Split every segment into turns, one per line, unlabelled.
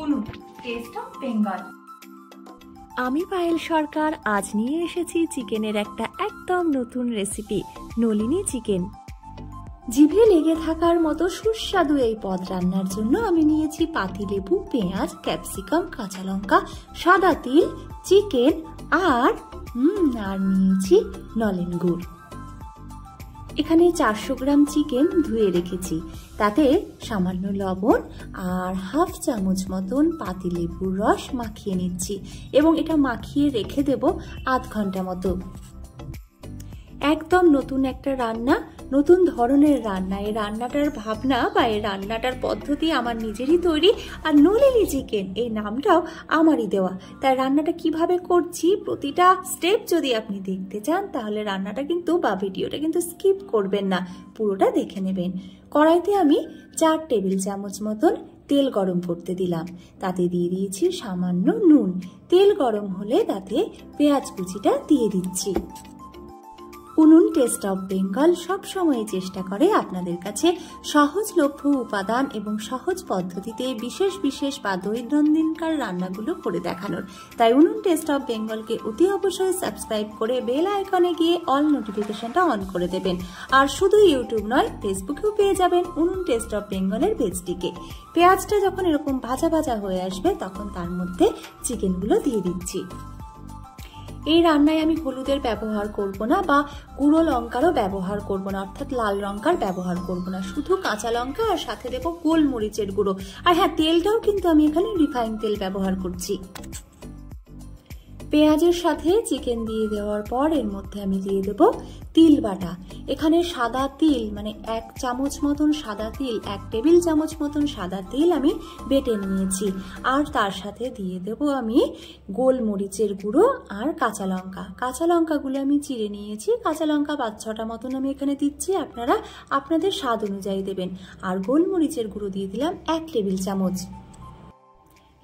Anu test of Bengal.
আমি পায়েল সরকার আজ নিয়ে এসেছি চিকেনের একটা একদম নতুন রেসিপি, নলিনী চিকেন। জিভে লেগে থাকার মতো সুস্বাদু এই পদ রান্নার জন্য আমি নিয়েছি পাতিলেবু, পেঁয়াজ, ক্যাপসিকাম, কাঁচা লঙ্কা, সাদা তিল, চিকেন আর নিয়েছি নলেন গুড়। এখানে 400 গ্রাম চিকেন ধুয়ে রেখেছি, তাতে সামান্য লবণ আর হাফ চামচ মতন পাতিলেবুর রস মাখিয়ে নিচ্ছি এবং এটা মাখিয়ে রেখে দেব আধ ঘন্টা মতো। একদম নতুন একটা রান্না, নতুন ধরনের রান্না। এই রান্নাটার ভাবনা বা এই রান্নাটার পদ্ধতি আমার নিজেরই তৈরি, আর নলিনী চিকেন এই নামটাও আমারই দেওয়া। তাই রান্নাটা কিভাবে করছি প্রতিটা স্টেপ যদি আপনি দেখতে চান তাহলে রান্নাটা কিন্তু বা ভিডিওটা কিন্তু স্কিপ করবেন না, পুরোটা দেখে নেবেন। কড়াইতে আমি 4 টেবিল চামচ মতন তেল গরম করতে দিলাম, তাতে দিয়ে দিয়েছি সামান্য নুন। তেল গরম হলে তাতে পেঁয়াজ কুচিটা দিয়ে দিচ্ছি। উনুন টেস্ট অফ বেঙ্গল সবসময় চেষ্টা করে আপনাদের কাছে সহজলভ্য উপাদান এবং সহজ পদ্ধতিতে বিশেষ বিশেষ বা দৈনন্দিনকার রান্নাগুলো করে দেখানোর। তাই উনুন টেস্ট অফ বেঙ্গলকে অতি অবশ্যই সাবস্ক্রাইব করে বেল আইকনে গিয়ে অল নোটিফিকেশনটা অন করে দেবেন। আর শুধু ইউটিউব নয়, ফেসবুকেও পেয়ে যাবেন উনুন টেস্ট অফ বেঙ্গলের পেজটিকে। পেঁয়াজটা যখন এরকম ভাজা ভাজা হয়ে আসবে তখন তার মধ্যে চিকেনগুলো দিয়ে দিচ্ছি। এই রান্নায় আমি হলুদের ব্যবহার করব না বা গুঁড়ো লঙ্কারও ব্যবহার করব না, অর্থাৎ লাল লঙ্কার ব্যবহার করব না, শুধু কাঁচা লঙ্কা আর সাথে দেবো গোলমরিচের গুঁড়ো। আর হ্যাঁ, তেলটাও কিন্তু আমি এখানে রিফাইন তেল ব্যবহার করছি। পেঁয়াজের সাথে চিকেন দিয়ে দেওয়ার পর এর মধ্যে আমি দিয়ে দেব তিল বাটা। এখানে সাদা তিল মানে 1 চামচ মতন সাদা তিল, 1 টেবিল চামচ মতন সাদা তিল আমি বেটে নিয়েছি। আর তার সাথে দিয়ে দেব আমি গোলমরিচের গুঁড়ো আর কাঁচা লঙ্কা। কাঁচা লঙ্কাগুলো আমি চিড়ে নিয়েছি, কাঁচা লঙ্কা 5-6টা মতন আমি এখানে দিচ্ছি, আপনারা আপনাদের স্বাদ অনুযায়ী দেবেন। আর গোলমরিচের গুঁড়ো দিয়ে দিলাম 1 টেবিল চামচ।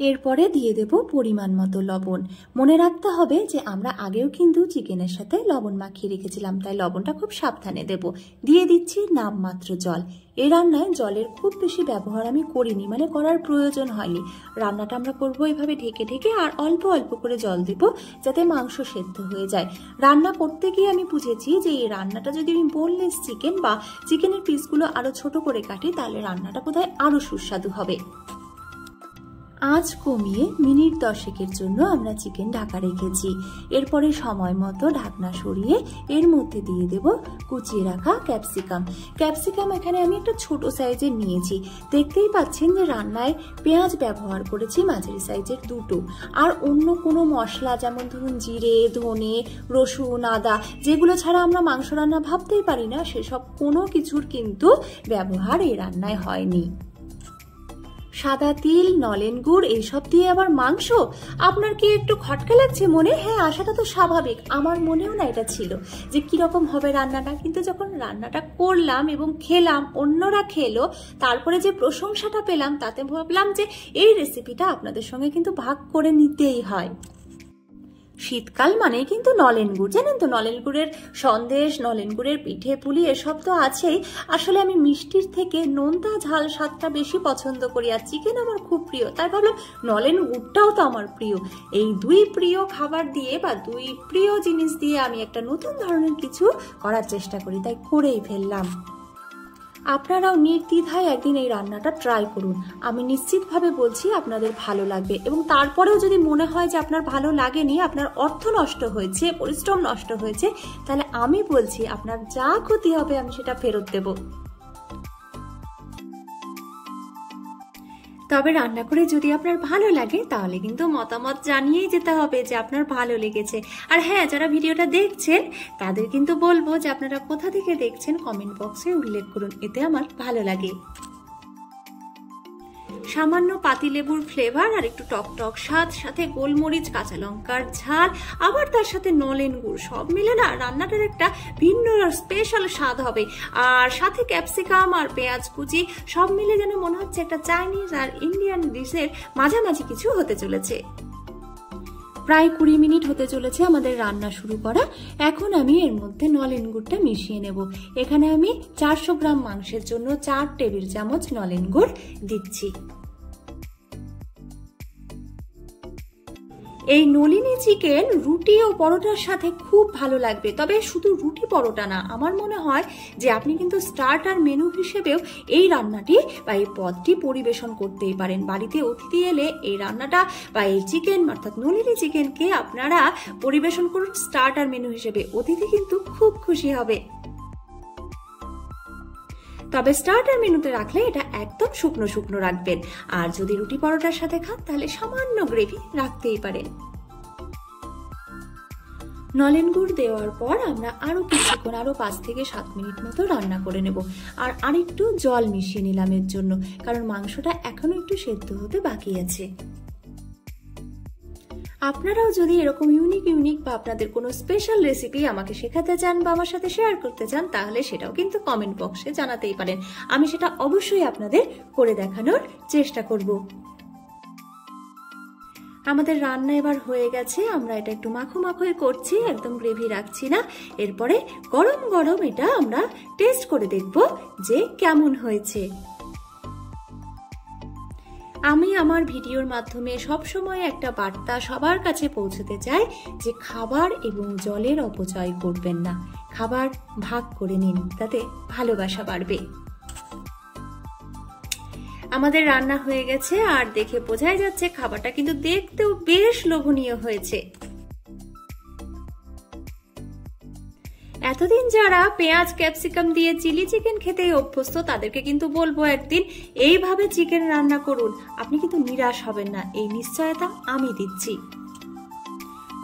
এরপরে দিয়ে দেব পরিমাণ মতো লবণ। মনে রাখতে হবে যে আমরা আগেও কিন্তু চিকেনের সাথে লবণ মাখিয়ে রেখেছিলাম, তাই লবণটা খুব সাবধানে দেব। দিয়ে দিচ্ছি নামমাত্র জল। এই রান্নায় জলের খুব বেশি ব্যবহার আমি করিনি, মানে করার প্রয়োজন হয়নি। রান্নাটা আমরা করবো এভাবে ঢেকে ঢেকে, আর অল্প অল্প করে জল দেব যাতে মাংস সেদ্ধ হয়ে যায়। রান্না করতে গিয়ে আমি বুঝেছি যে এই রান্নাটা যদি আমি বোনলেস চিকেন বা চিকেনের পিসগুলো আরো ছোট করে কাটি তাহলে রান্নাটা বোধহয় আরো সুস্বাদু হবে। আঁচ কমিয়ে মিনিট 10-এর জন্য আমরা চিকেন ঢাকা রেখেছি। এরপরে সময় মতো ঢাকনা সরিয়ে এর মধ্যে দিয়ে দেব কুচিয়ে রাখা ক্যাপসিকাম। ক্যাপসিকাম এখানে আমি একটা ছোট সাইজের নিয়েছি। দেখতেই পাচ্ছেন যে রান্নায় পেঁয়াজ ব্যবহার করেছি মাঝারি সাইজের 2টো। আর অন্য কোনো মশলা যেমন ধরুন জিরে, ধনে, রসুন, আদা, যেগুলো ছাড়া আমরা মাংস রান্না ভাবতেই পারি না, সেসব কোনো কিছুর কিন্তু ব্যবহার এই রান্নায় হয়নি। সাদা তিল, নলেন গুড় এইসব দিয়ে আবার মাংস, আপনার কি একটু খটকা লাগছে মনে? হ্যাঁ, আশাটা তো স্বাভাবিক, আমার মনেও না এটা ছিল যে কিরকম হবে রান্নাটা। কিন্তু যখন রান্নাটা করলাম এবং খেলাম, অন্যরা খেলো, তারপরে যে প্রশংসাটা পেলাম তাতে ভাবলাম যে এই রেসিপিটা আপনাদের সঙ্গে কিন্তু ভাগ করে নিতেই হয়। শীতকাল মানে কিন্তু নলেন গুড়, জানেন তো, নলেন গুড়ের সন্দেশ, নলেন গুড়ের পিঠে পুলি এসব তো আছেই। আসলে আমি মিষ্টির থেকে নোনতা ঝাল স্বাদটা বেশি পছন্দ করি, আর চিকেন আমার খুব প্রিয়, তাই ভাবলাম নলেন গুড়টাও তো আমার প্রিয়। এই 2 প্রিয় খাবার দিয়ে বা 2 প্রিয় জিনিস দিয়ে আমি একটা নতুন ধরনের কিছু করার চেষ্টা করি, তাই করেই ফেললাম। আপনারাও নির্দ্বিধায় একদিন এই রান্নাটা ট্রাই করুন, আমি নিশ্চিতভাবে বলছি আপনাদের ভালো লাগবে। এবং তারপরেও যদি মনে হয় যে আপনার ভালো লাগেনি, আপনার অর্থ নষ্ট হয়েছে, পরিশ্রম নষ্ট হয়েছে, তাহলে আমি বলছি আপনার যা ক্ষতি হবে আমি সেটা ফেরত দেব। তবে রান্না করে যদি আপনার ভালো লাগে তাহলে কিন্তু মতামত জানিয়েই যেতে হবে যে আপনার ভালো লেগেছে। আর হ্যাঁ, যারা ভিডিওটা দেখছেন তাদের কিন্তু বলবো যে আপনারা কোথা থেকে দেখছেন কমেন্ট বক্সে উল্লেখ করুন, এতে আমার ভালো লাগে। সামান্য পাতিলেবুর ফ্লেভার আর একটু টক টক স্বাদ, সাথে গোলমরিচ, কাঁচা লঙ্কার ঝাল, আবার তার সাথে নলেন গুড়, সব মিলে না রান্নাটার একটা ভিন্ন স্পেশাল স্বাদ হবে। আর সাথে ক্যাপসিকাম আর পেঁয়াজ কুচি সব মিলে যেন মনে হচ্ছে একটা চাইনিজ আর ইন্ডিয়ান ডিশের মাঝামাঝি কিছু হতে চলেছে। প্রায় 20 মিনিট হতে চলেছে আমাদের রান্না শুরু করা। এখন আমি এর মধ্যে নলেন গুড়টা মিশিয়ে নেব। এখানে আমি 400 গ্রাম মাংসের জন্য 4 টেবিল চামচ নলেন গুড় দিচ্ছি। এই নলিনী চিকেন রুটি ও পরোটার সাথে খুব ভালো লাগবে। তবে শুধু রুটি পরোটা না, আমার মনে হয় যে আপনি কিন্তু স্টার্টার মেনু হিসেবেও এই রান্নাটি বা এই পদটি পরিবেশন করতেই পারেন। বাড়িতে অতিথি এলে এই রান্নাটা বা এই চিকেন অর্থাৎ নলিনী চিকেনকে আপনারা পরিবেশন করুন স্টার্টার মেনু হিসেবে, অতিথি কিন্তু খুব খুশি হবে। তবে স্টার্টার মেনুতে রাখলে এটা একদম শুকনো শুকনো রাখবেন, আর যদি রুটি পরোটার সাথে খান তাহলে সামান্য গ্রেভি রাখতেই পারেন। নলেন গুড় দেওয়ার পর আমরা আরো কিছুক্ষণ, আরো 5 থেকে 7 মিনিট মতো রান্না করে নেব। আর আরেকটু জল মিশিয়ে নিলাম এর জন্য, কারণ মাংসটা এখনো একটু সেদ্ধ হতে বাকি আছে। আপনারাও যদি এরকম ইউনিক বা আপনাদের কোনো স্পেশাল রেসিপি আমাকে শেখাতে চান বা আমার সাথে শেয়ার করতে চান, তাহলে সেটাও কিন্তু কমেন্ট বক্সে জানাতেই পারেন। আমি সেটা অবশ্যই আপনাদের করে দেখানোর চেষ্টা করব। আমাদের রান্না এবার হয়ে গেছে, আমরা এটা একটু মাখো মাখোই করছি, একদম গ্রেভি রাখছি না। এরপরে গরম গরম এটা আমরা টেস্ট করে দেখব যে কেমন হয়েছে। আমি আমার ভিডিওর মাধ্যমে সবসময় একটা বার্তা সবার কাছে পৌঁছতে চাই যে খাবার এবং জলের অপচয় করবেন না, খাবার ভাগ করে নিন, তাতে ভালোবাসা বাড়বে। আমাদের রান্না হয়ে গেছে, আর দেখে বোঝাই যাচ্ছে খাবারটা কিন্তু দেখতেও বেশ লোভনীয় হয়েছে। এতদিন যারা পেঁয়াজ ক্যাপসিকাম দিয়ে চিলি চিকেন খেতে অভ্যস্ত, তাদেরকে কিন্তু বলবো একদিন এইভাবে চিকেন রান্না করুন, আপনি কিন্তু নিরাশ হবেন না, এই নিশ্চয়তা আমি দিচ্ছি।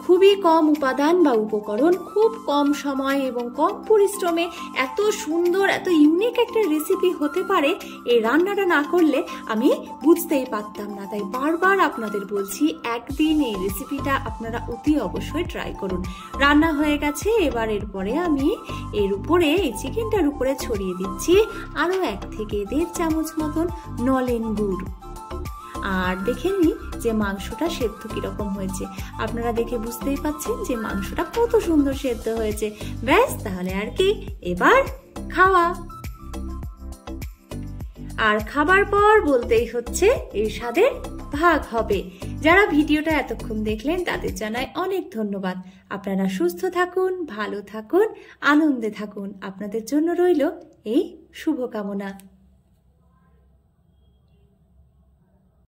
খুবই কম উপাদান বা উপকরণ, খুব কম সময় এবং কম পরিশ্রমে এত সুন্দর, এত ইউনিক একটা রেসিপি হতে পারে, এই রান্নাটা না করলে আমি বুঝতেই পারতাম না। তাই বারবার আপনাদের বলছি, একদিন এই রেসিপিটা আপনারা অতি অবশ্যই ট্রাই করুন। রান্না হয়ে গেছে, এবার এরপরে আমি এর উপরে, এই চিকেনটার উপরে ছড়িয়ে দিচ্ছি আরো 1 থেকে 1.5 চামচ মতন নলেন গুড়। আর দেখে নিই যে মাংসটা সেদ্ধ কিরকম হয়েছে। আপনারা দেখে বুঝতেই পাচ্ছেন যে মাংসটা কত সুন্দর সেদ্ধ হয়েছে। ব্যাস, তাহলে আর কি, এবার খাওয়া। আর খাবার পর বলতেই হচ্ছে এর স্বাদের ভাগ হবে। যারা ভিডিওটা এতক্ষণ দেখলেন তাদের জানাই অনেক ধন্যবাদ। আপনারা সুস্থ থাকুন, ভালো থাকুন, আনন্দে থাকুন। আপনাদের জন্য রইল এই শুভকামনা।